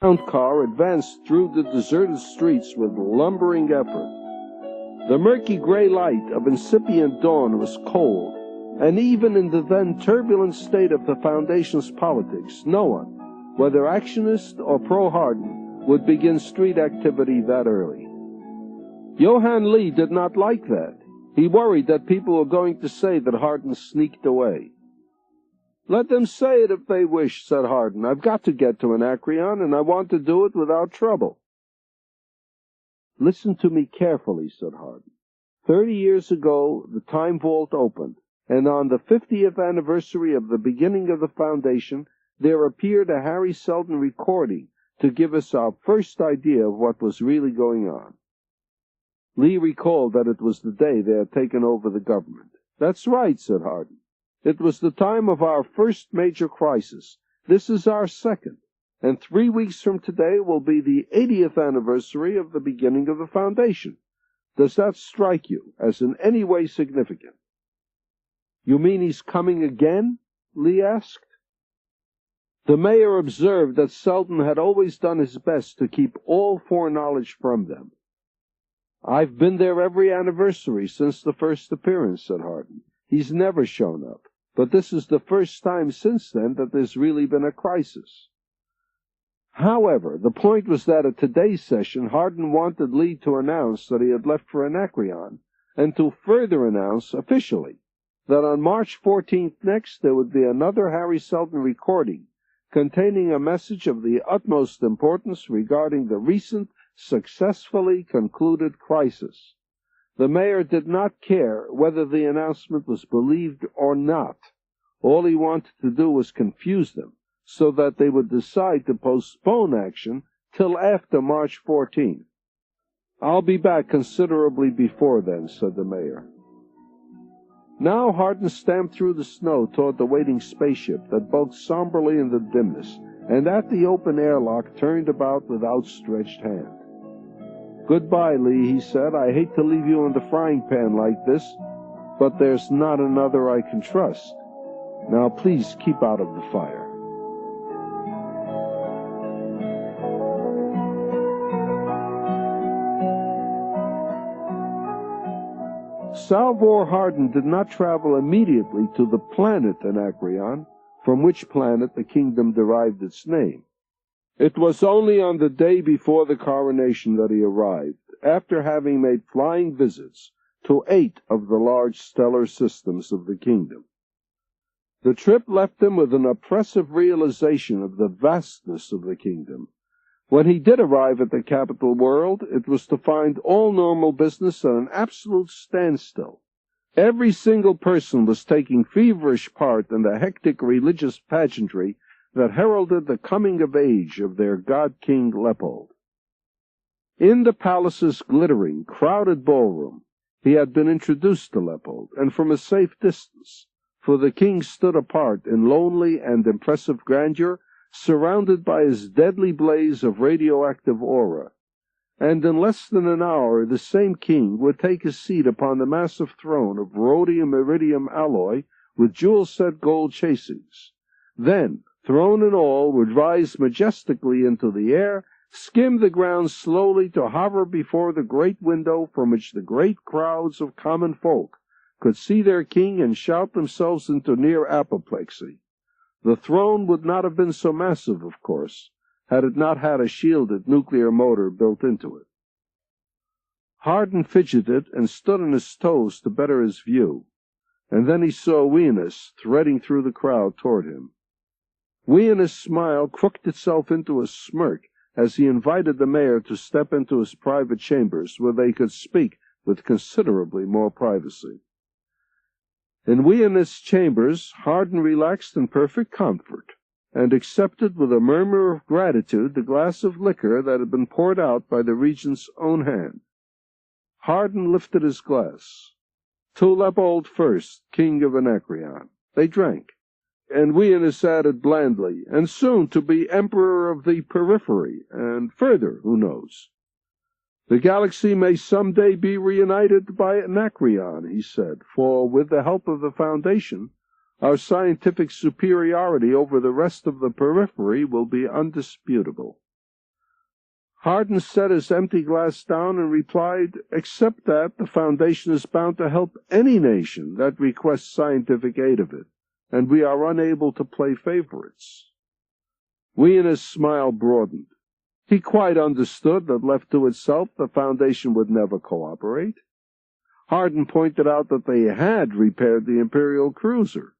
ground car advanced through the deserted streets with lumbering effort. The murky gray light of incipient dawn was cold, and even in the then turbulent state of the Foundation's politics, no one, whether actionist or pro-Hardin, would begin street activity that early. Johann Lee did not like that. He worried that people were going to say that Hardin sneaked away. "Let them say it if they wish," said Hardin. "I've got to get to Anacreon, and I want to do it without trouble." "Listen to me carefully," said Hardin. 30 years ago, the time vault opened, and on the 50th anniversary of the beginning of the Foundation, there appeared a Harry Seldon recording to give us our first idea of what was really going on. Lee recalled that it was the day they had taken over the government. "That's right," said Hardin. "It was the time of our first major crisis. This is our second, and 3 weeks from today will be the 80th anniversary of the beginning of the Foundation. Does that strike you as in any way significant?" "You mean he's coming again?" Lee asked. The mayor observed that Seldon had always done his best to keep all foreknowledge from them. "I've been there every anniversary since the first appearance," said Hardin. "He's never shown up, but this is the first time since then that there's really been a crisis." However, the point was that at today's session, Hardin wanted Lee to announce that he had left for Anacreon, and to further announce officially that on March 14th next there would be another Harry Seldon recording containing a message of the utmost importance regarding the recent successfully concluded crisis. The mayor did not care whether the announcement was believed or not. All he wanted to do was confuse them, so that they would decide to postpone action till after March 14th. "I'll be back considerably before then," said the mayor. Now Hardin stamped through the snow toward the waiting spaceship that bulked somberly in the dimness, and at the open airlock turned about with outstretched hand. "Goodbye, Lee," he said. "I hate to leave you in the frying pan like this, but there's not another I can trust. Now please keep out of the fire." Salvor Hardin did not travel immediately to the planet Anacreon, from which planet the kingdom derived its name. It was only on the day before the coronation that he arrived, after having made flying visits to 8 of the large stellar systems of the kingdom. The trip left him with an oppressive realization of the vastness of the kingdom. When he did arrive at the capital world, it was to find all normal business at an absolute standstill. Every single person was taking feverish part in the hectic religious pageantry that heralded the coming of age of their god-king Leopold. In the palace's glittering, crowded ballroom, he had been introduced to Leopold, and from a safe distance, for the king stood apart in lonely and impressive grandeur, surrounded by his deadly blaze of radioactive aura, and in less than an hour the same king would take his seat upon the massive throne of rhodium-iridium alloy with jewel-set gold chasings. Then, throne and all, would rise majestically into the air, skim the ground slowly to hover before the great window from which the great crowds of common folk could see their king and shout themselves into near apoplexy. The throne would not have been so massive, of course, had it not had a shielded nuclear motor built into it. Hardin fidgeted and stood on his toes to better his view, and then he saw Wienis threading through the crowd toward him. Wienis' smile crooked itself into a smirk as he invited the mayor to step into his private chambers, where they could speak with considerably more privacy. In Wienis' chambers, Hardin relaxed in perfect comfort, and accepted with a murmur of gratitude the glass of liquor that had been poured out by the regent's own hand. Hardin lifted his glass. "To Leopold first, king of Anacreon." They drank, and Wienis added blandly, "and soon to be emperor of the periphery, and further, who knows? The galaxy may some day be reunited by Anacreon," he said, "for with the help of the Foundation, our scientific superiority over the rest of the periphery will be undisputable." Hardin set his empty glass down and replied, "Except that the Foundation is bound to help any nation that requests scientific aid of it, and we are unable to play favorites." Wiener's smile broadened. He quite understood that left to itself, the Foundation would never cooperate. Hardin pointed out that they had repaired the Imperial cruiser.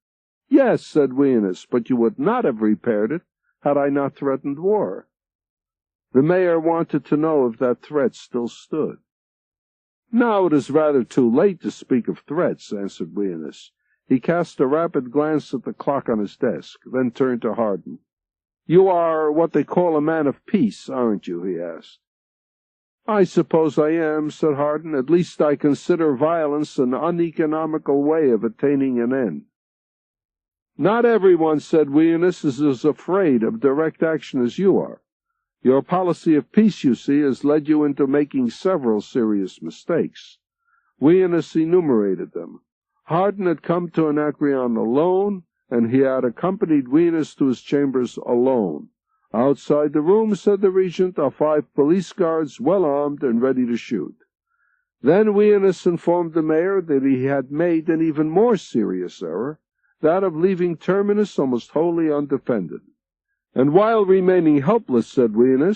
"Yes," said Wiener, "but you would not have repaired it had I not threatened war." The mayor wanted to know if that threat still stood. "Now it is rather too late to speak of threats," answered Wiener. He cast a rapid glance at the clock on his desk, then turned to Hardin. "You are what they call a man of peace, aren't you?" he asked. "I suppose I am," said Hardin. "At least I consider violence an uneconomical way of attaining an end." "Not everyone," said Wiener, "is as afraid of direct action as you are. Your policy of peace, you see, has led you into making several serious mistakes." Wiener enumerated them. Hardin had come to Anacreon alone, and he had accompanied Wiener to his chambers alone. "Outside the room," said the regent, "are 5 police guards, well armed and ready to shoot." Then Wiener informed the mayor that he had made an even more serious error, that of leaving Terminus almost wholly undefended. "And while remaining helpless," said Wiener,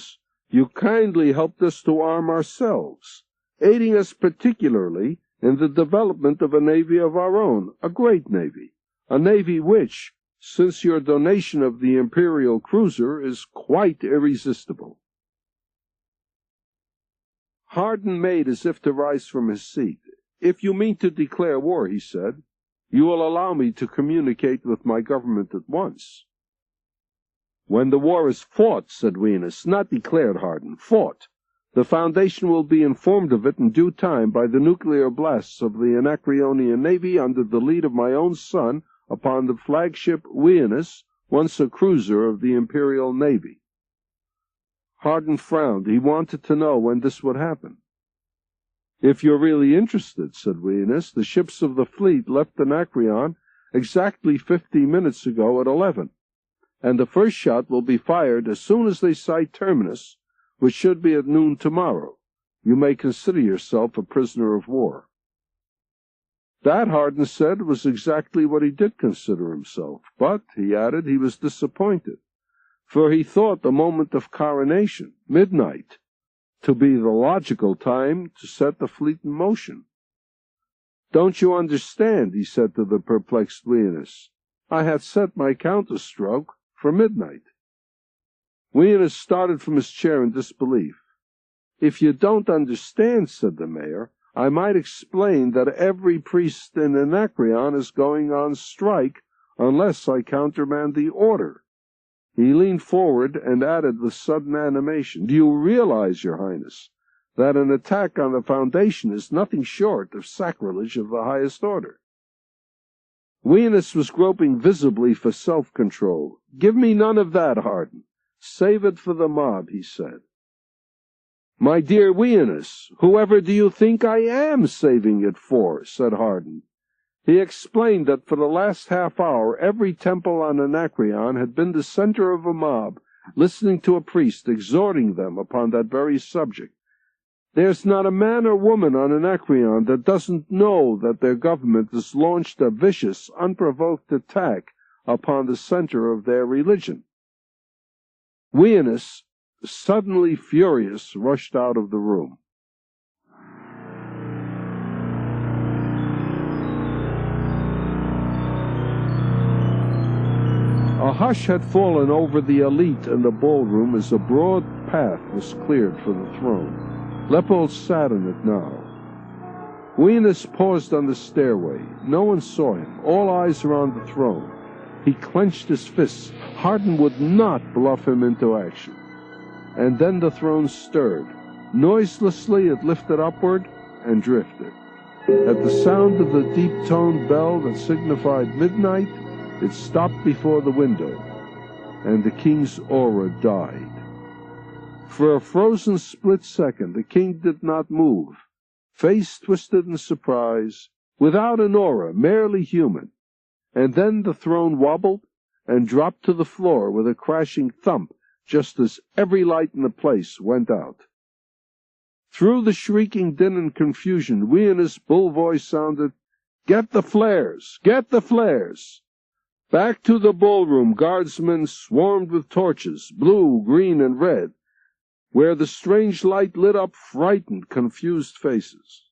"you kindly helped us to arm ourselves, aiding us particularly in the development of a navy of our own, a great navy, a navy which, since your donation of the Imperial cruiser, is quite irresistible." Hardin made as if to rise from his seat. "If you mean to declare war," he said, "you will allow me to communicate with my government at once." "When the war is fought," said Wiener, "not declared, Hardin, fought. The Foundation will be informed of it in due time by the nuclear blasts of the Anacreonian Navy under the lead of my own son upon the flagship Wiener, once a cruiser of the Imperial Navy." Hardin frowned. He wanted to know when this would happen. "If you're really interested," said Wiener, "the ships of the fleet left Anacreon exactly 50 minutes ago at 11. And the first shot will be fired as soon as they sight Terminus, which should be at noon tomorrow. You may consider yourself a prisoner of war." That, Hardin said, was exactly what he did consider himself. But, he added, he was disappointed, for he thought the moment of coronation, midnight, to be the logical time to set the fleet in motion. "Don't you understand?" he said to the perplexed Wiener. "I had set my counterstroke for midnight." Wiener started from his chair in disbelief. "If you don't understand," said the mayor, "I might explain that every priest in Anacreon is going on strike unless I countermand the order." He leaned forward and added with sudden animation, "Do you realize, Your Highness, that an attack on the Foundation is nothing short of sacrilege of the highest order?" Wiener was groping visibly for self-control. "Give me none of that, Hardin. Save it for the mob," he said. "My dear Wiener, whoever do you think I am saving it for?" said Hardin. He explained that for the last half hour every temple on Anacreon had been the center of a mob, listening to a priest exhorting them upon that very subject. "There's not a man or woman on Anacreon that doesn't know that their government has launched a vicious, unprovoked attack upon the center of their religion." Wiener, suddenly furious, rushed out of the room. A hush had fallen over the elite in the ballroom as a broad path was cleared for the throne. Leopold sat on it now. Wiener paused on the stairway. No one saw him. All eyes were on the throne. He clenched his fists. Hardin would not bluff him into action. And then the throne stirred. Noiselessly it lifted upward and drifted. At the sound of the deep-toned bell that signified midnight, it stopped before the window, and the king's aura died. For a frozen split second, the king did not move, face twisted in surprise, without an aura, merely human. And then the throne wobbled and dropped to the floor with a crashing thump, just as every light in the place went out. Through the shrieking din and confusion, Wiener's bull voice sounded, "Get the flares! Get the flares!" Back to the ballroom, guardsmen swarmed with torches, blue, green, and red, where the strange light lit up frightened, confused faces.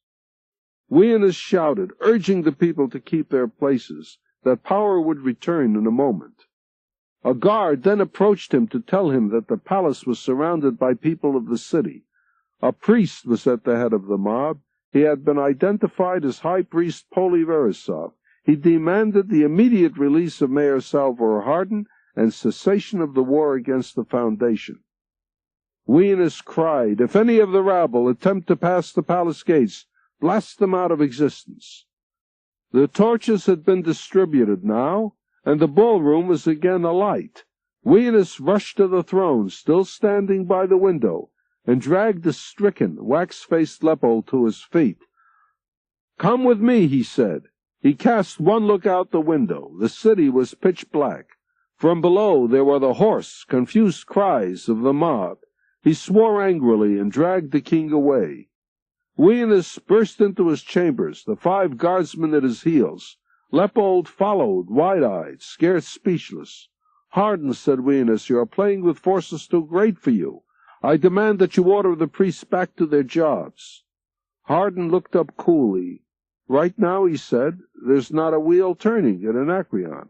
Wiener shouted, urging the people to keep their places, that power would return in a moment. A guard then approached him to tell him that the palace was surrounded by people of the city. A priest was at the head of the mob. He had been identified as High Priest Polyverisov. He demanded the immediate release of Mayor Salvor Hardin and cessation of the war against the Foundation. Wiener cried, "If any of the rabble attempt to pass the palace gates, blast them out of existence." The torches had been distributed now, and the ballroom was again alight. Wiener rushed to the throne, still standing by the window, and dragged the stricken, wax-faced Leopold to his feet. "Come with me," he said. He cast one look out the window. The city was pitch black. From below there were the hoarse, confused cries of the mob. He swore angrily and dragged the king away. Wiener burst into his chambers, the 5 guardsmen at his heels. Leopold followed, wide-eyed, scared speechless. "Hardin," said Wiener, "you are playing with forces too great for you. I demand that you order the priests back to their jobs." Hardin looked up coolly. "Right now," he said, "there's not a wheel turning in Anacreon.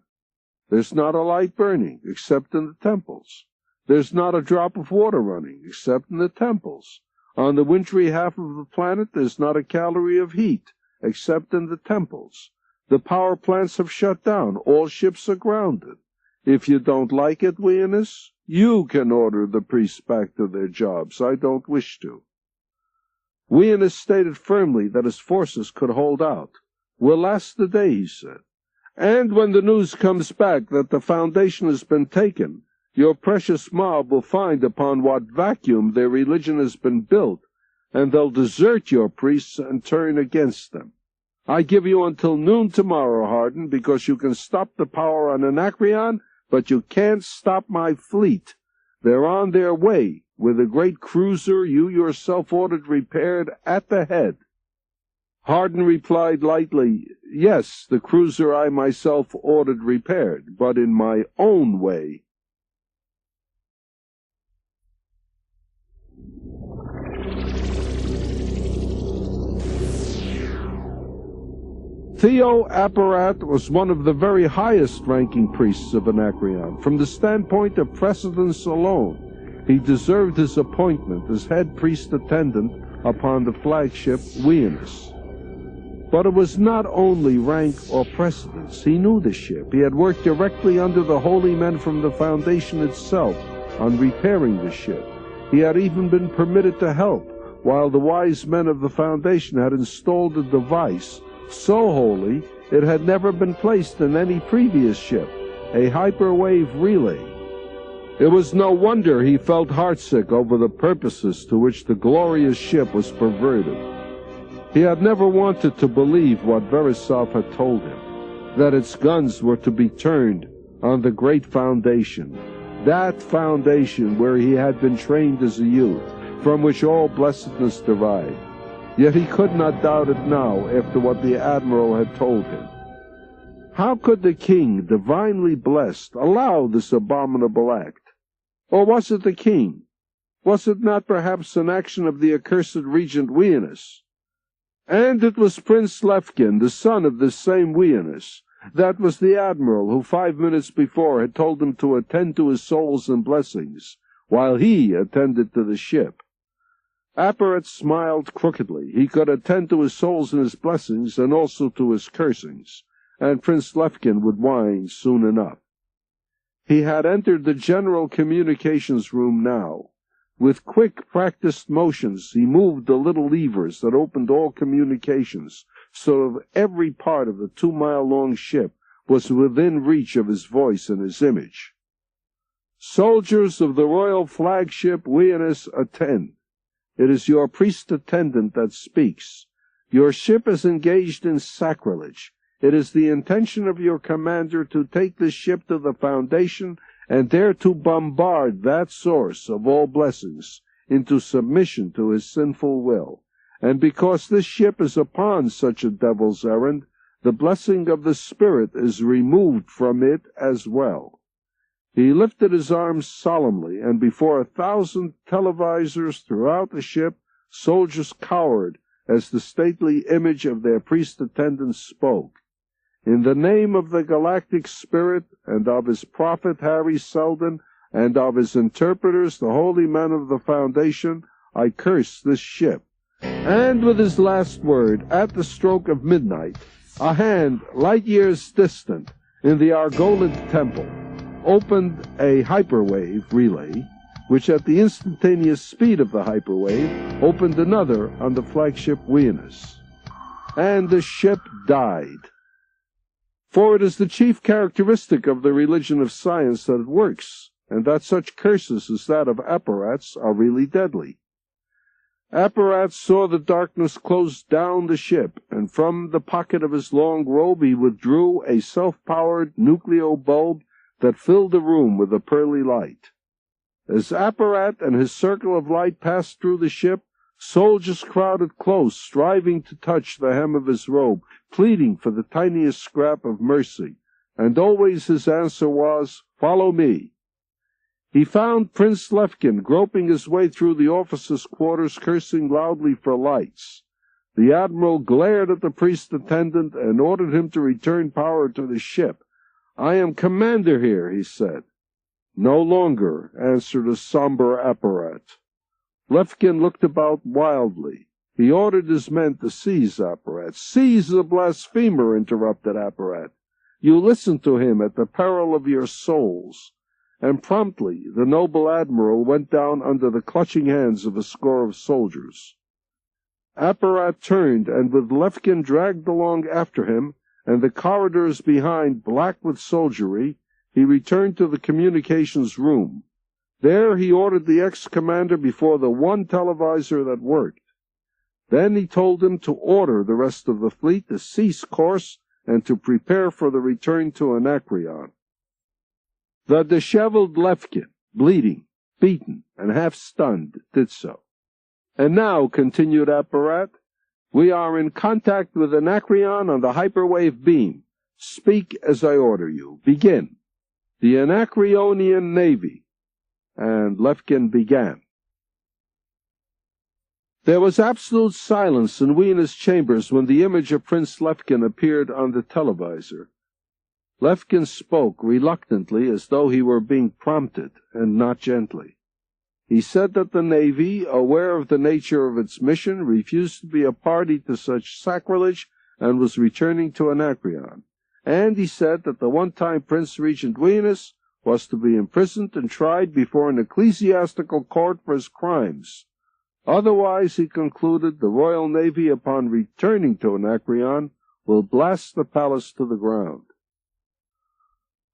There's not a light burning, except in the temples. There's not a drop of water running, except in the temples. On the wintry half of the planet, there's not a calorie of heat, except in the temples. The power plants have shut down. All ships are grounded. If you don't like it, Wiener, you can order the priests back to their jobs. I don't wish to." Wiener stated firmly that his forces could hold out. "We'll last the day," he said. "And when the news comes back that the Foundation has been taken, your precious mob will find upon what vacuum their religion has been built, and they'll desert your priests and turn against them. I give you until noon tomorrow, Hardin, because you can stop the power on Anacreon, but you can't stop my fleet. They're on their way, with a great cruiser you yourself ordered repaired at the head." Hardin replied lightly, "Yes, the cruiser I myself ordered repaired, but in my own way." Theo Apparat was one of the very highest-ranking priests of Anacreon. From the standpoint of precedence alone, he deserved his appointment as head priest attendant upon the flagship Wiener. But it was not only rank or precedence. He knew the ship. He had worked directly under the holy men from the Foundation itself on repairing the ship. He had even been permitted to help, while the wise men of the Foundation had installed a device so holy it had never been placed in any previous ship, a hyperwave relay. It was no wonder he felt heartsick over the purposes to which the glorious ship was perverted. He had never wanted to believe what Verisov had told him, that its guns were to be turned on the great Foundation, that Foundation where he had been trained as a youth, from which all blessedness derived. Yet he could not doubt it now after what the Admiral had told him. How could the king, divinely blessed, allow this abominable act? Or was it the king? Was it not perhaps an action of the accursed regent Wiener? And it was Prince Levkin, the son of this same Wiener. That was the Admiral who 5 minutes before had told him to attend to his souls and blessings, while he attended to the ship. Apparat smiled crookedly. He could attend to his souls and his blessings, and also to his cursings, and Prince Levkin would whine soon enough. He had entered the general communications room now. With quick, practiced motions, he moved the little levers that opened all communications, so that every part of the 2-mile-long ship was within reach of his voice and his image. "Soldiers of the royal flagship Wiener, attend. It is your priest attendant that speaks. Your ship is engaged in sacrilege. It is the intention of your commander to take this ship to the Foundation and there to bombard that source of all blessings into submission to his sinful will. And because this ship is upon such a devil's errand, the blessing of the Spirit is removed from it as well. He lifted his arms solemnly, and before 1,000 televisors throughout the ship, soldiers cowered as the stately image of their priest attendant spoke. In the name of the Galactic Spirit, and of his prophet Harry Seldon, and of his interpreters, the holy men of the Foundation, I curse this ship. And with his last word, at the stroke of midnight, a hand, light years distant, in the Argolid Temple, opened a hyperwave relay, which at the instantaneous speed of the hyperwave opened another on the flagship Venus. And the ship died. For it is the chief characteristic of the religion of science that it works, and that such curses as that of Apparats are really deadly. Apparats saw the darkness close down the ship, and from the pocket of his long robe he withdrew a self-powered nucleo bulb that filled the room with a pearly light. As Apparat and his circle of light passed through the ship, soldiers crowded close, striving to touch the hem of his robe, pleading for the tiniest scrap of mercy, and always his answer was, "Follow me." He found Prince Lefkin groping his way through the officers' quarters, cursing loudly for lights. The admiral glared at the priest attendant and ordered him to return power to the ship. "I am commander here," he said. "No longer," answered a somber Apparat. Lefkin looked about wildly. He ordered his men to seize Apparat. "Seize the blasphemer," interrupted Apparat. "You listen to him at the peril of your souls." And promptly the noble admiral went down under the clutching hands of a score of soldiers. Apparat turned, and with Lefkin dragged along after him, and the corridors behind black with soldiery, he returned to the communications room. There he ordered the ex-commander before the one televisor that worked. Then he told him to order the rest of the fleet to cease course and to prepare for the return to Anacreon. The disheveled Lefkin, bleeding, beaten, and half-stunned, did so. "And now," continued Apparat, "we are in contact with Anacreon on the hyperwave beam. Speak as I order you. Begin." "The Anacreonian Navy." And Lefkin began. There was absolute silence in Wiena's chambers when the image of Prince Lefkin appeared on the televisor. Lefkin spoke reluctantly, as though he were being prompted, and not gently. He said that the Navy, aware of the nature of its mission, refused to be a party to such sacrilege and was returning to Anacreon. And he said that the one-time Prince Regent Venus was to be imprisoned and tried before an ecclesiastical court for his crimes. Otherwise, he concluded, the Royal Navy, upon returning to Anacreon, will blast the palace to the ground.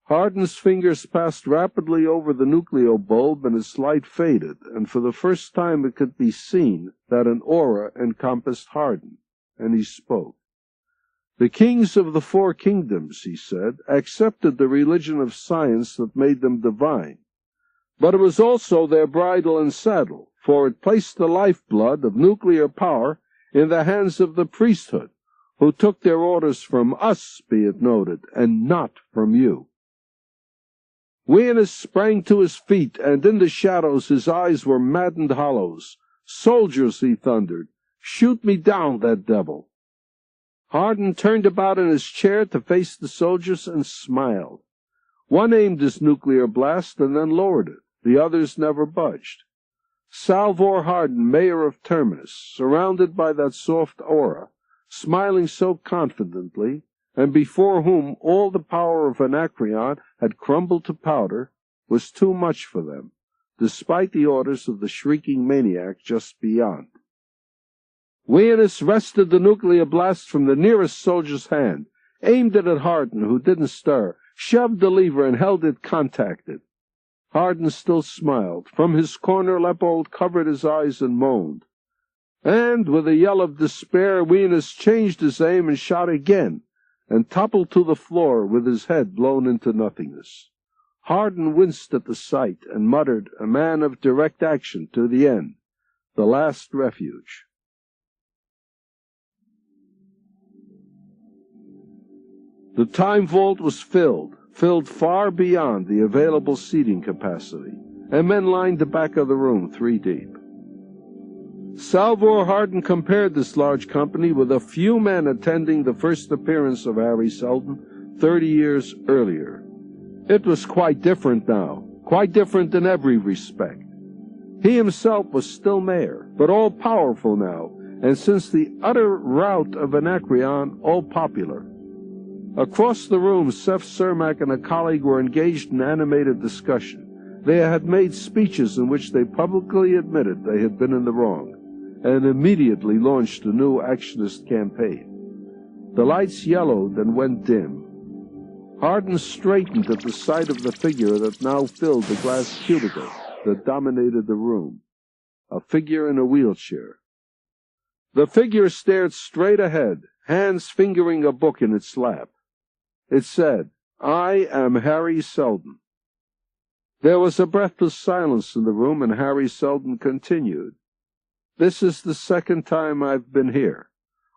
Hardin's fingers passed rapidly over the nucleo bulb, and its light faded, and for the first time it could be seen that an aura encompassed Hardin, and he spoke. "The kings of the 4 kingdoms," he said, "accepted the religion of science that made them divine. But it was also their bridle and saddle, for it placed the lifeblood of nuclear power in the hands of the priesthood, who took their orders from us, be it noted, and not from you." Venus sprang to his feet, and in the shadows his eyes were maddened hollows. "Soldiers," he thundered, "shoot me down that devil." Hardin turned about in his chair to face the soldiers and smiled. One aimed his nuclear blast and then lowered it. The others never budged. Salvor Hardin, mayor of Terminus, surrounded by that soft aura, smiling so confidently, and before whom all the power of Anacreon had crumbled to powder, was too much for them, despite the orders of the shrieking maniac just beyond. Venus wrested the nuclear blast from the nearest soldier's hand, aimed it at Hardin, who didn't stir, shoved the lever and held it contacted. Hardin still smiled. From his corner Leopold covered his eyes and moaned. And with a yell of despair, Venus changed his aim and shot again, and toppled to the floor with his head blown into nothingness. Hardin winced at the sight and muttered, "A man of direct action to the end, the last refuge." The time vault was filled far beyond the available seating capacity, and men lined the back of the room 3 deep. Salvor Hardin compared this large company with a few men attending the first appearance of Harry Seldon 30 years earlier. It was quite different now, quite different in every respect. He himself was still mayor, but all-powerful now, and since the utter rout of Anacreon, all-popular. Across the room, Seth Cermak and a colleague were engaged in animated discussion. They had made speeches in which they publicly admitted they had been in the wrong, and immediately launched a new actionist campaign. The lights yellowed and went dim. Hardin straightened at the sight of the figure that now filled the glass cubicle that dominated the room, a figure in a wheelchair. The figure stared straight ahead, hands fingering a book in its lap. It said, "I am Harry Seldon." There was a breathless silence in the room, and Harry Seldon continued, "This is the second time I've been here.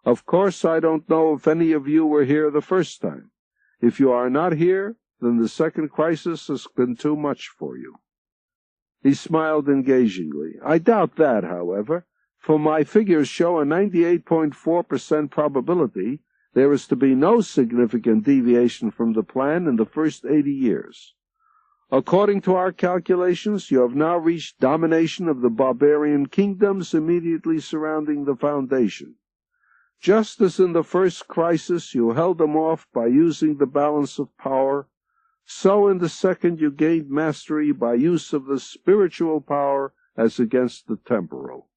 Of course, I don't know if any of you were here the first time. If you are not here, then the second crisis has been too much for you." He smiled engagingly. "I doubt that, however, for my figures show a 98.4% probability there is to be no significant deviation from the plan in the first 80 years. According to our calculations, you have now reached domination of the barbarian kingdoms immediately surrounding the Foundation. Just as in the first crisis you held them off by using the balance of power, so in the second you gained mastery by use of the spiritual power as against the temporal.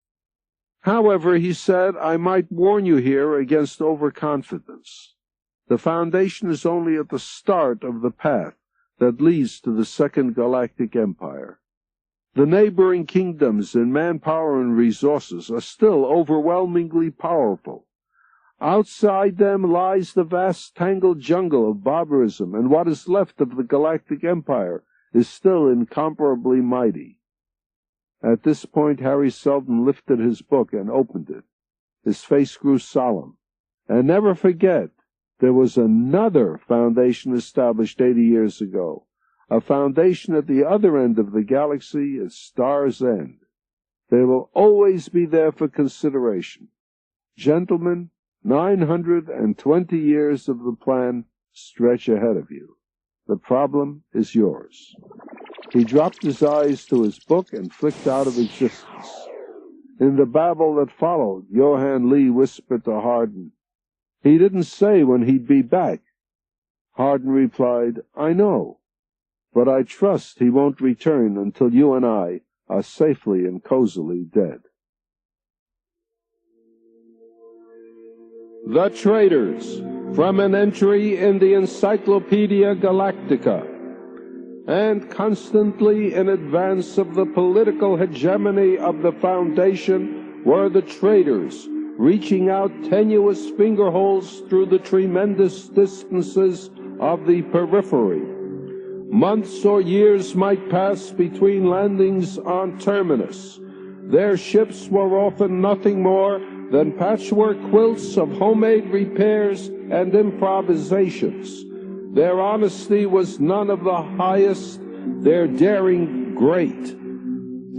However," he said, "I might warn you here against overconfidence. The Foundation is only at the start of the path that leads to the Second Galactic Empire. The neighboring kingdoms in manpower and resources are still overwhelmingly powerful. Outside them lies the vast tangled jungle of barbarism, and what is left of the Galactic Empire is still incomparably mighty." At this point, Harry Seldon lifted his book and opened it. His face grew solemn. "And never forget, there was another foundation established 80 years ago, a foundation at the other end of the galaxy at Star's End. They will always be there for consideration. Gentlemen, 920 years of the plan stretch ahead of you. The problem is yours." He dropped his eyes to his book and flicked out of existence. In the babble that followed, Johann Lee whispered to Hardin, "He didn't say when he'd be back." Hardin replied, "I know, but I trust he won't return until you and I are safely and cozily dead." The Traitors, from an entry in the Encyclopedia Galactica. And constantly in advance of the political hegemony of the Foundation were the traitors, reaching out tenuous fingerholds through the tremendous distances of the periphery. Months or years might pass between landings on Terminus. Their ships were often nothing more than patchwork quilts of homemade repairs and improvisations. Their honesty was none of the highest, their daring great.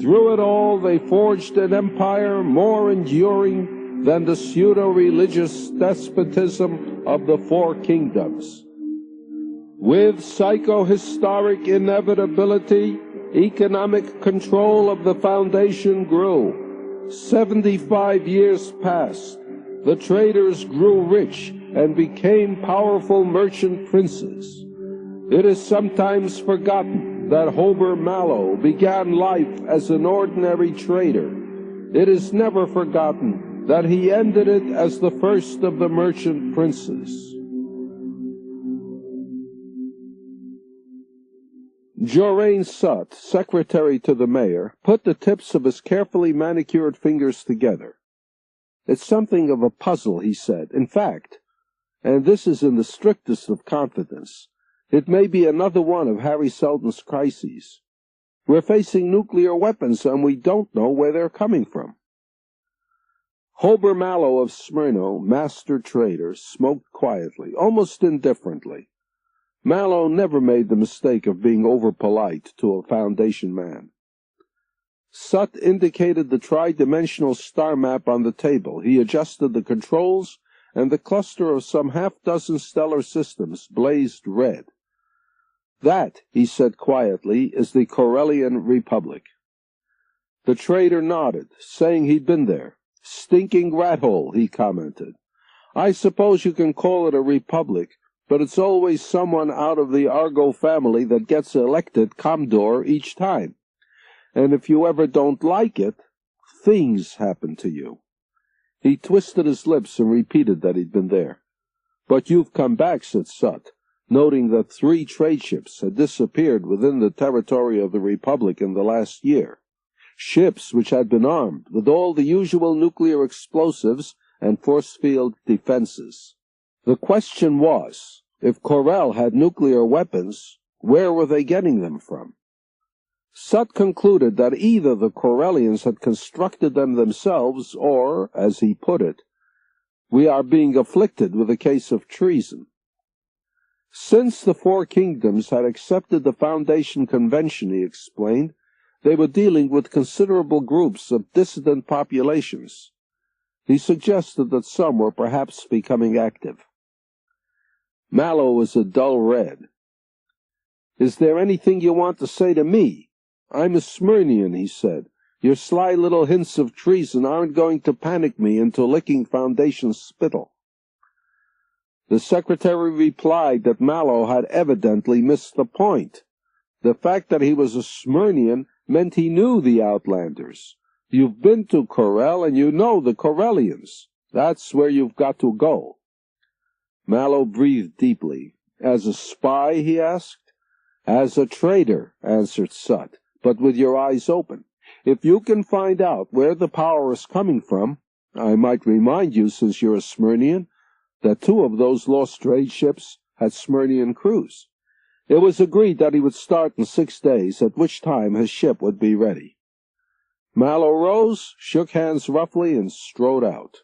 Through it all they forged an empire more enduring than the pseudo-religious despotism of the Four Kingdoms. With psychohistoric inevitability, economic control of the Foundation grew. 75 years passed. The traders grew rich and became powerful merchant princes. It is sometimes forgotten that Hober Mallow began life as an ordinary trader. It is never forgotten that he ended it as the first of the merchant princes. Jorain Sutt, secretary to the mayor, put the tips of his carefully manicured fingers together. "It's something of a puzzle," he said. "In fact, and this is in the strictest of confidence, It may be another one of Harry Seldon's crises. We're facing nuclear weapons, and we don't know where they're coming from. Hober Mallow of Smyrna, master trader, smoked quietly, almost indifferently. Mallow never made the mistake of being over-polite to a Foundation man. Sut indicated the tri-dimensional star map on the table. He adjusted the controls, and the cluster of some half-dozen stellar systems blazed red. That, he said quietly, is the Corellian Republic. The trader nodded, saying he'd been there. Stinking rat hole, he commented. I suppose you can call it a republic, but it's always someone out of the Argo family that gets elected Commodore each time. And if you ever don't like it, things happen to you. He twisted his lips and repeated that he'd been there. But you've come back, said Sut, noting that 3 trade ships had disappeared within the territory of the Republic in the last year. Ships which had been armed with all the usual nuclear explosives and force field defenses. The question was, if Corel had nuclear weapons, where were they getting them from? Sut concluded that either the Corellians had constructed them themselves or, as he put it, we are being afflicted with a case of treason. Since the 4 kingdoms had accepted the Foundation Convention, he explained, they were dealing with considerable groups of dissident populations. He suggested that some were perhaps becoming active. Mallow was a dull red. Is there anything you want to say to me? I'm a Smyrnian, he said. Your sly little hints of treason aren't going to panic me into licking Foundation spittle. The secretary replied that Mallow had evidently missed the point. The fact that he was a Smyrnian meant he knew the Outlanders. You've been to Corel, and you know the Corellians. That's where you've got to go. Mallow breathed deeply. As a spy, he asked. As a traitor, answered Sut, but with your eyes open. If you can find out where the power is coming from, I might remind you, since you're a Smyrnian, that 2 of those lost trade ships had Smyrnian crews. It was agreed that he would start in 6 days, at which time his ship would be ready. Mallow rose, shook hands roughly, and strode out.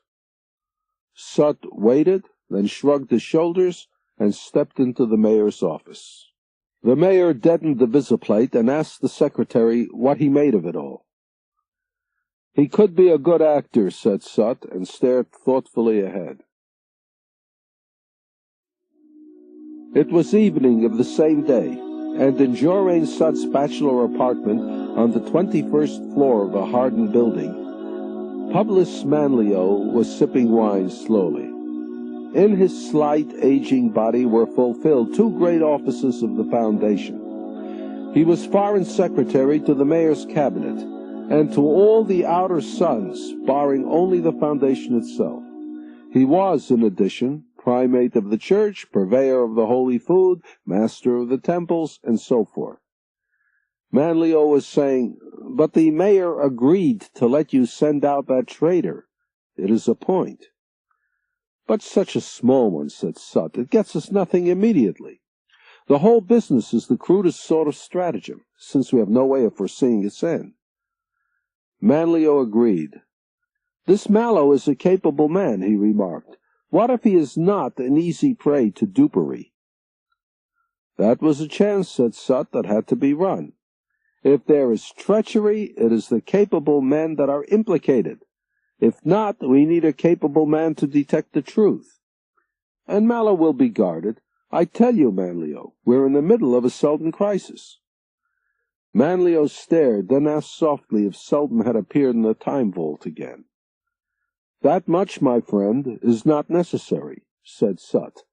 Sut waited, then shrugged his shoulders, and stepped into the mayor's office. The mayor deadened the visiplate and asked the secretary what he made of it all. He could be a good actor, said Sut, and stared thoughtfully ahead. It was evening of the same day, and in Jorain Sut's bachelor apartment on the 21st floor of a hardened building, Publius Manlio was sipping wine slowly. In his slight, aging body were fulfilled 2 great offices of the Foundation. He was foreign secretary to the mayor's cabinet, and to all the outer sons, barring only the Foundation itself. He was, in addition, primate of the church, purveyor of the holy food, master of the temples, and so forth. Manlio was saying, but the mayor agreed to let you send out that traitor. It is a point. But such a small one, said Sut. It gets us nothing immediately. The whole business is the crudest sort of stratagem, since we have no way of foreseeing its end. Manlio agreed. This Mallow is a capable man, he remarked. What if he is not an easy prey to dupery? That was a chance, said Sut, that had to be run. If there is treachery, it is the capable men that are implicated. If not, we need a capable man to detect the truth. And Mallow will be guarded. I tell you, Manlio, we're in the middle of a Seldon crisis. Manlio stared, then asked softly if Seldon had appeared in the time vault again. That much, my friend, is not necessary, said Sut.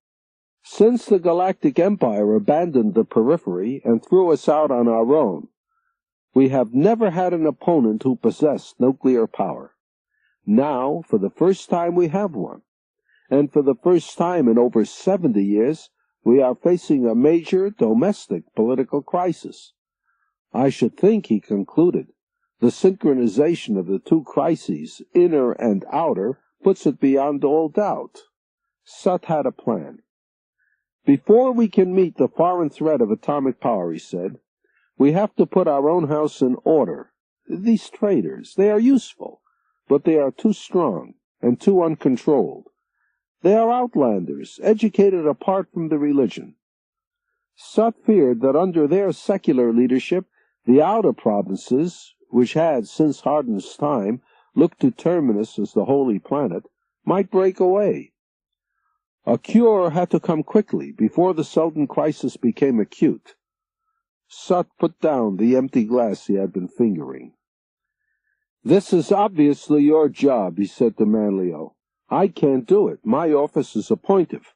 Since the Galactic Empire abandoned the periphery and threw us out on our own, we have never had an opponent who possessed nuclear power. Now, for the first time, we have one. And for the first time in over 70 years, we are facing a major domestic political crisis. I should think, he concluded, the synchronization of the 2 crises, inner and outer, puts it beyond all doubt. Sut had a plan. Before we can meet the foreign threat of atomic power, he said, we have to put our own house in order. These traders, they are useful, but they are too strong and too uncontrolled. They are outlanders, educated apart from the religion. Sut feared that under their secular leadership, the outer provinces, which had, since Hardin's time, looked to Terminus as the holy planet, might break away. A cure had to come quickly, before the Sultan crisis became acute. Sut put down the empty glass he had been fingering. "This is obviously your job," he said to Manlio. "I can't do it. My office is appointive."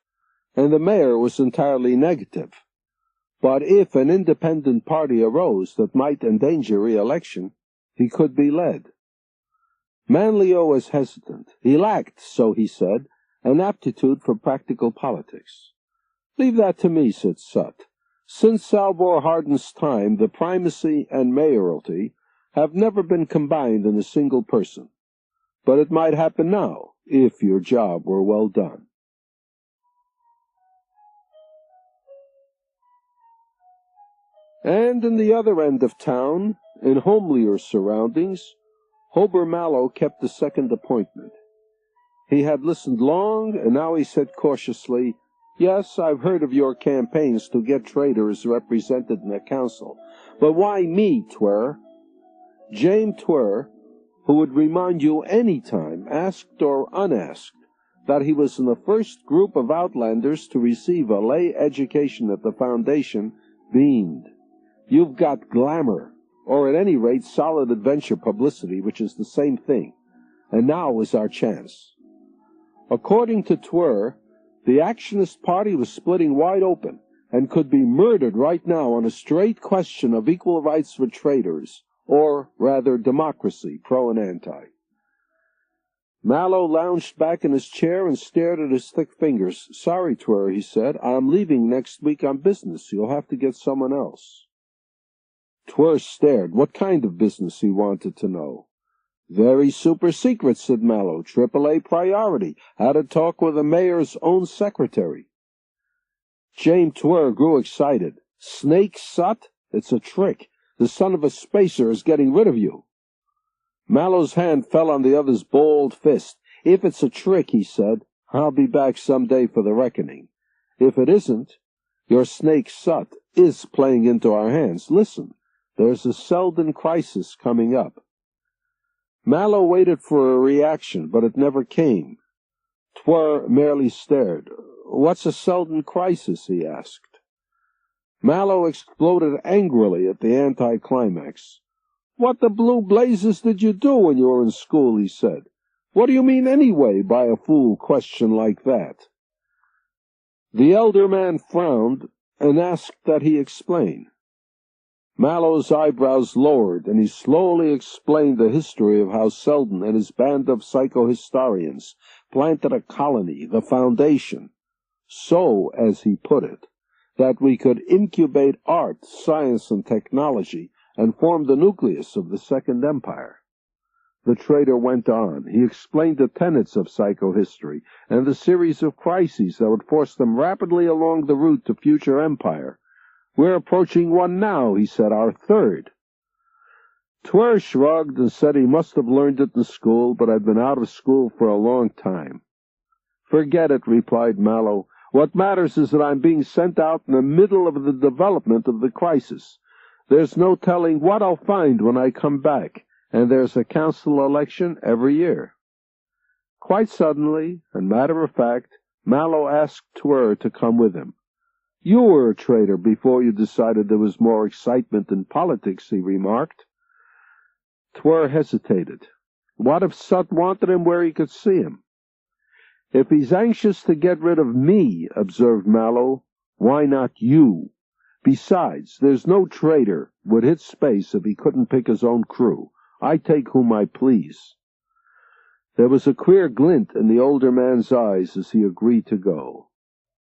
And the mayor was entirely negative. But if an independent party arose that might endanger re-election, he could be led. Manlio was hesitant. He lacked, so he said, an aptitude for practical politics. "Leave that to me," said Sut. "Since Salvor Hardin's time, the primacy and mayoralty have never been combined in a single person. But it might happen now, if your job were well done." And in the other end of town, in homelier surroundings, Hober Mallow kept a second appointment. He had listened long, and now he said cautiously, "Yes, I've heard of your campaigns to get traders represented in the council. But why me, Twer?" James Twer, who would remind you any time, asked or unasked, that he was in the first group of outlanders to receive a lay education at the foundation, beamed. "You've got glamour, or at any rate solid adventure publicity, which is the same thing, and now is our chance." According to Twer, the Actionist Party was splitting wide open, and could be murdered right now on a straight question of equal rights for traders, or rather democracy, pro and anti. Mallow lounged back in his chair and stared at his thick fingers. "Sorry, Twer," he said, "I'm leaving next week on business. You'll have to get someone else." Twer stared. What kind of business, he wanted to know. "Very super secret," said Mallow. "AAA priority. Had a talk with the mayor's own secretary." James Twer grew excited. "Snake Sut? It's a trick. The son of a spacer is getting rid of you." Mallow's hand fell on the other's balled fist. "If it's a trick," he said, "I'll be back some day for the reckoning. If it isn't, your Snake Sut is playing into our hands. Listen, there's a Selden crisis coming up." Mallow waited for a reaction, but it never came. Twer merely stared. "What's a Selden crisis?" he asked. Mallow exploded angrily at the anticlimax. "What the blue blazes did you do when you were in school?" he said. "What do you mean anyway by a fool question like that?" The elder man frowned and asked that he explain. Mallow's eyebrows lowered, and he slowly explained the history of how Selden and his band of psychohistorians planted a colony, the Foundation, so, as he put it, that we could incubate art, science, and technology, and form the nucleus of the Second Empire. The trader went on. He explained the tenets of psychohistory and the series of crises that would force them rapidly along the route to future empire. "We're approaching one now," he said, "our third." Twer shrugged and said he must have learned it in school, but had been out of school for a long time. "Forget it," replied Mallow. "What matters is that I'm being sent out in the middle of the development of the crisis. There's no telling what I'll find when I come back, and there's a council election every year." Quite suddenly, and matter of fact, Mallow asked Twer to come with him. "You were a trader before you decided there was more excitement in politics," he remarked. Twer hesitated. What if Sut wanted him where he could see him? "If he's anxious to get rid of me," observed Mallow, "why not you? Besides, there's no trader would hit space if he couldn't pick his own crew. I take whom I please." There was a queer glint in the older man's eyes as he agreed to go.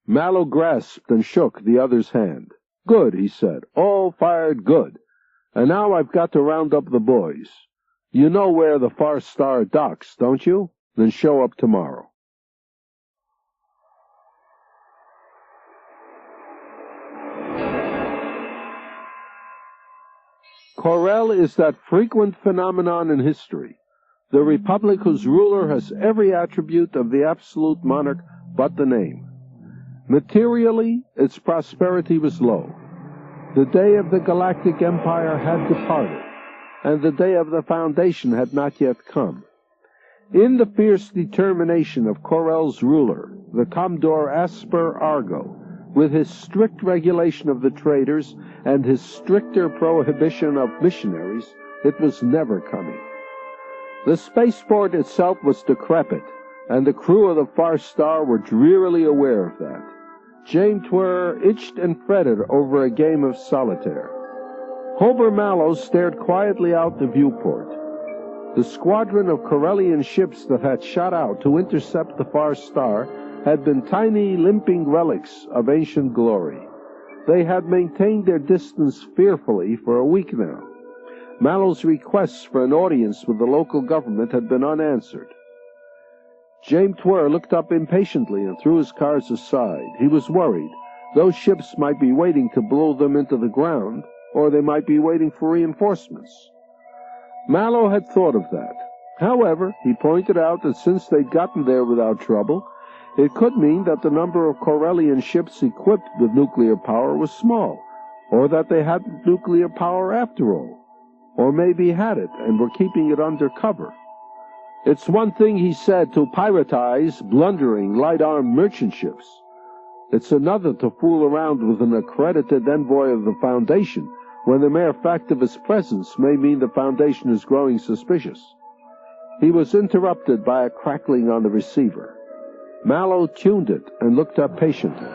Mallow grasped and shook the other's hand. "Good," he said. "All fired good. And now I've got to round up the boys. You know where the Far Star docks, don't you? Then show up tomorrow." Corel is that frequent phenomenon in history, the republic whose ruler has every attribute of the absolute monarch but the name. Materially, its prosperity was low. The day of the galactic empire had departed, and the day of the foundation had not yet come. In the fierce determination of Corel's ruler, the Commodore Asper Argo, with his strict regulation of the traders and his stricter prohibition of missionaries, it was never coming. The spaceport itself was decrepit, and the crew of the Far Star were drearily aware of that. James Twere itched and fretted over a game of solitaire. Hober Mallow stared quietly out the viewport. The squadron of Corellian ships that had shot out to intercept the Far Star had been tiny, limping relics of ancient glory. They had maintained their distance fearfully for a week now. Mallow's requests for an audience with the local government had been unanswered. James Twere looked up impatiently and threw his cards aside. He was worried. Those ships might be waiting to blow them into the ground, or they might be waiting for reinforcements. Mallow had thought of that. However, he pointed out that since they'd gotten there without trouble, it could mean that the number of Corellian ships equipped with nuclear power was small, or that they hadn't nuclear power after all, or maybe had it and were keeping it under cover. It's one thing, he said, to piratize blundering, light-armed merchant ships. It's another to fool around with an accredited envoy of the Foundation, when the mere fact of his presence may mean the Foundation is growing suspicious. He was interrupted by a crackling on the receiver. Mallow tuned it and looked up patiently.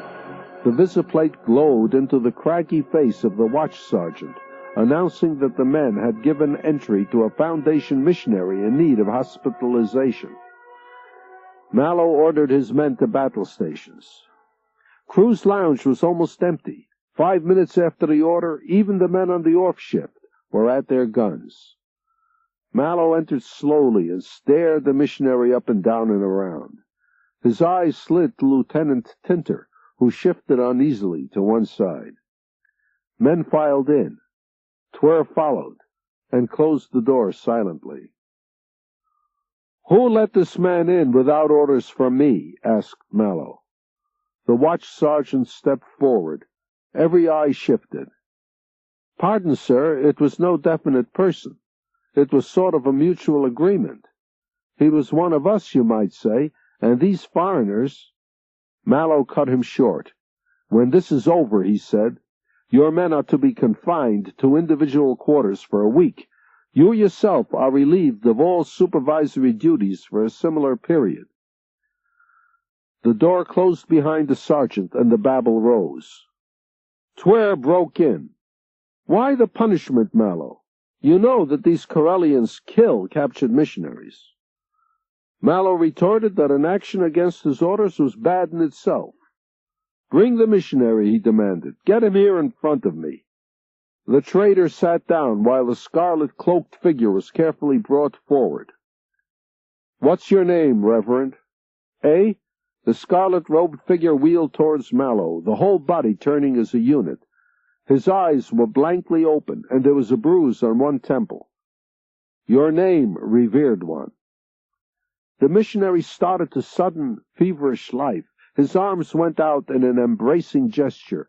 The visiplate glowed into the craggy face of the watch sergeant, announcing that the men had given entry to a Foundation missionary in need of hospitalization. Mallow ordered his men to battle stations. Crew's lounge was almost empty. 5 minutes after the order, even the men on the off shift were at their guns. Mallow entered slowly and stared the missionary up and down and around. His eyes slid to Lieutenant Tinter, who shifted uneasily to one side. Men filed in. Twere followed, and closed the door silently. "Who let this man in without orders from me?" asked Mallow. The watch sergeant stepped forward. Every eye shifted. "Pardon, sir, it was no definite person. It was sort of a mutual agreement. He was one of us, you might say, and these foreigners—" Mallow cut him short. "When this is over," he said, "your men are to be confined to individual quarters for a week. You yourself are relieved of all supervisory duties for a similar period." The door closed behind the sergeant, and the babble rose. Twere broke in. "Why the punishment, Mallow? You know that these Corellians kill captured missionaries." Mallow retorted that an action against his orders was bad in itself. "Bring the missionary," he demanded. "Get him here in front of me." The trader sat down while the scarlet-cloaked figure was carefully brought forward. "What's your name, Reverend?" "Eh?" The scarlet-robed figure wheeled towards Mallow, the whole body turning as a unit. His eyes were blankly open, and there was a bruise on one temple. "Your name, revered one." The missionary started to sudden, feverish life. His arms went out in an embracing gesture.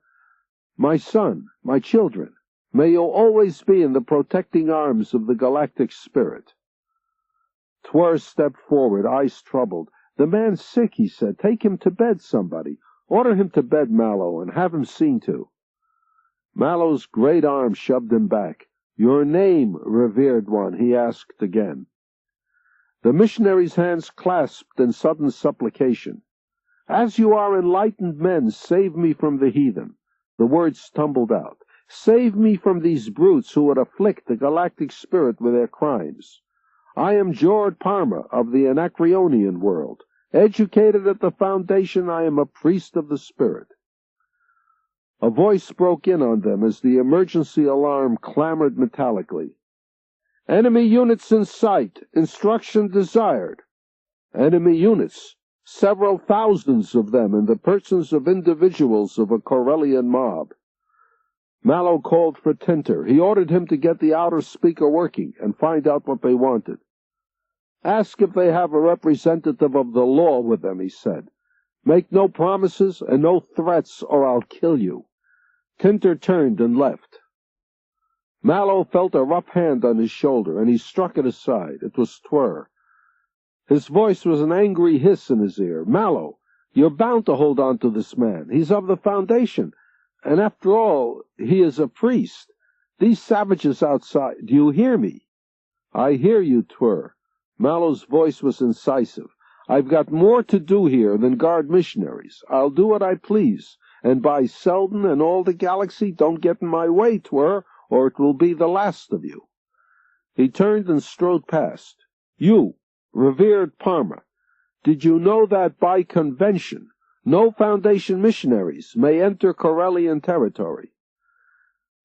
"My son, my children, may you always be in the protecting arms of the galactic spirit." Twere stepped forward, eyes troubled. "The man's sick," he said. "Take him to bed, somebody. Order him to bed, Mallow, and have him seen to." Mallow's great arm shoved him back. "Your name, revered one," he asked again. The missionary's hands clasped in sudden supplication. "As you are enlightened men, save me from the heathen." The words tumbled out. "Save me from these brutes who would afflict the galactic spirit with their crimes. I am Jord Parma of the Anacreonian world. Educated at the Foundation, I am a priest of the spirit." A voice broke in on them as the emergency alarm clamored metallically. "Enemy units in sight. Instruction desired." Enemy units, several thousands of them in the persons of individuals of a Corellian mob. Mallow called for Tinter. He ordered him to get the outer speaker working and find out what they wanted. "Ask if they have a representative of the law with them," he said. "Make no promises and no threats, or I'll kill you." Tinter turned and left. Mallow felt a rough hand on his shoulder, and he struck it aside. It was Twir. His voice was an angry hiss in his ear. "Mallow, you're bound to hold on to this man. He's of the Foundation, and after all, he is a priest. These savages outside— Do you hear me?" "I hear you, Twir." Mallow's voice was incisive. "I've got more to do here than guard missionaries. I'll do what I please, and by Selden and all the galaxy, don't get in my way, Twir, or it will be the last of you." He turned and strode past. "You, revered Parma, did you know that by convention no Foundation missionaries may enter Corellian territory?"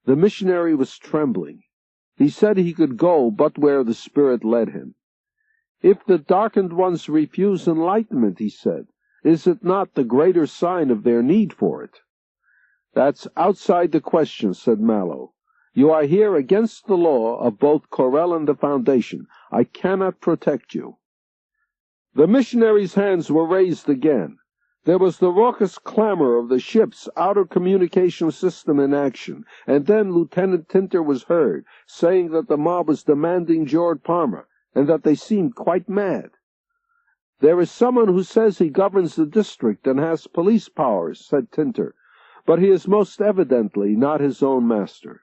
The missionary was trembling. He said he could go but where the Spirit led him. "If the darkened ones refuse enlightenment," he said, "is it not the greater sign of their need for it?" "That's outside the question," said Mallow. "You are here against the law of both Corel and the Foundation. I cannot protect you." The missionary's hands were raised again. There was the raucous clamor of the ship's outer communication system in action, and then Lieutenant Tinter was heard, saying that the mob was demanding George Palmer, and that they seemed quite mad. "There is someone who says he governs the district and has police powers," said Tinter, "but he is most evidently not his own master."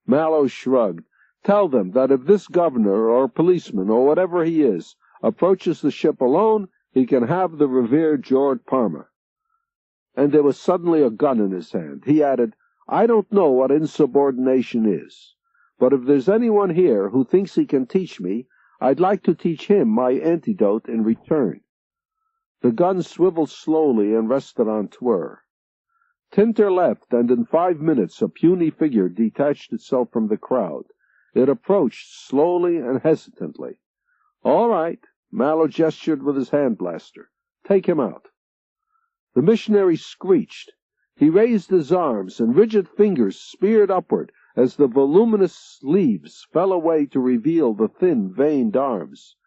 Mallow shrugged. "Tell them that if this governor or policeman or whatever he is approaches the ship alone, he can have the revered George Palmer." And there was suddenly a gun in his hand. He added, "I don't know what insubordination is, but if there's anyone here who thinks he can teach me, I'd like to teach him my antidote in return." The gun swiveled slowly and rested on Twir. Tinter left, and in 5 minutes a puny figure detached itself from the crowd. It approached slowly and hesitantly. "All right," Mallow gestured with his hand blaster. "Take him out." The missionary screeched. He raised his arms, and rigid fingers speared upward as the voluminous sleeves fell away to reveal the thin, veined arms.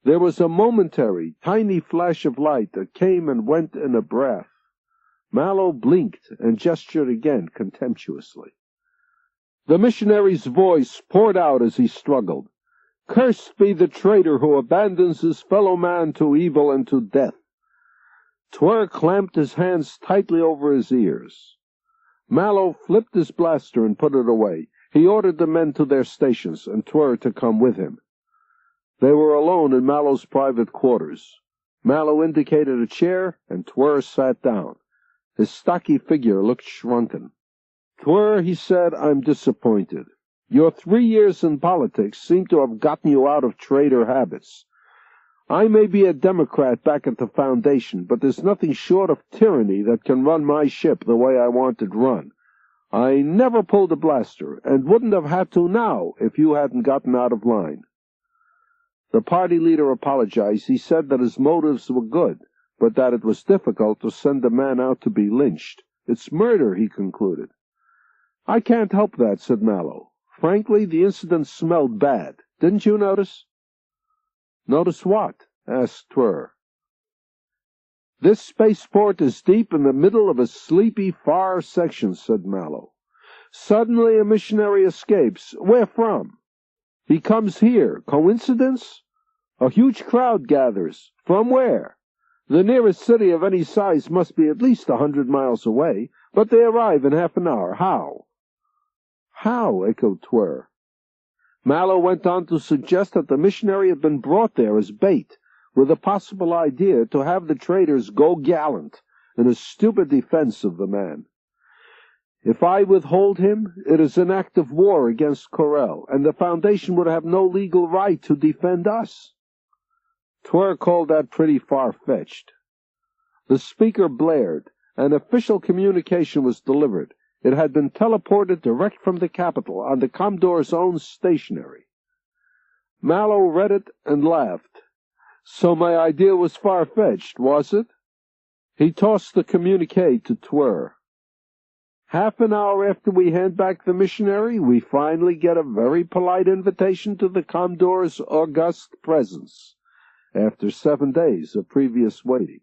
There was a momentary, tiny flash of light that came and went in a breath. Mallow blinked and gestured again contemptuously. The missionary's voice poured out as he struggled. "Cursed be the traitor who abandons his fellow man to evil and to death." Twir clamped his hands tightly over his ears. Mallow flipped his blaster and put it away. He ordered the men to their stations, and Twir to come with him. They were alone in Mallow's private quarters. Mallow indicated a chair, and Twir sat down. His stocky figure looked shrunken. "Twir," he said, "I'm disappointed. Your 3 years in politics seem to have gotten you out of traitor habits. I may be a Democrat back at the Foundation, but there's nothing short of tyranny that can run my ship the way I want it run. I never pulled a blaster, and wouldn't have had to now if you hadn't gotten out of line." The party leader apologized. He said that his motives were good, but that it was difficult to send a man out to be lynched. "It's murder," he concluded. "I can't help that," said Mallow. "Frankly, the incident smelled bad. Didn't you notice?" "Notice what?" asked Twir. "This spaceport is deep in the middle of a sleepy far section," said Mallow. "Suddenly a missionary escapes. Where from? He comes here. Coincidence? A huge crowd gathers. From where? The nearest city of any size must be at least 100 miles away, but they arrive in half an hour. How?" "How?" echoed Twir. Mallow went on to suggest that the missionary had been brought there as bait, with a possible idea to have the traitors go gallant in a stupid defense of the man. "If I withhold him, it is an act of war against Corel, and the Foundation would have no legal right to defend us." Twir called that pretty far-fetched. The speaker blared. An official communication was delivered. It had been teleported direct from the capital on the Commodore's own stationery. Mallow read it and laughed. "So my idea was far-fetched, was it?" He tossed the communique to Twir. Half an hour after we hand back the missionary, we finally get a very polite invitation to the Commodores' august presence, after 7 days of previous waiting.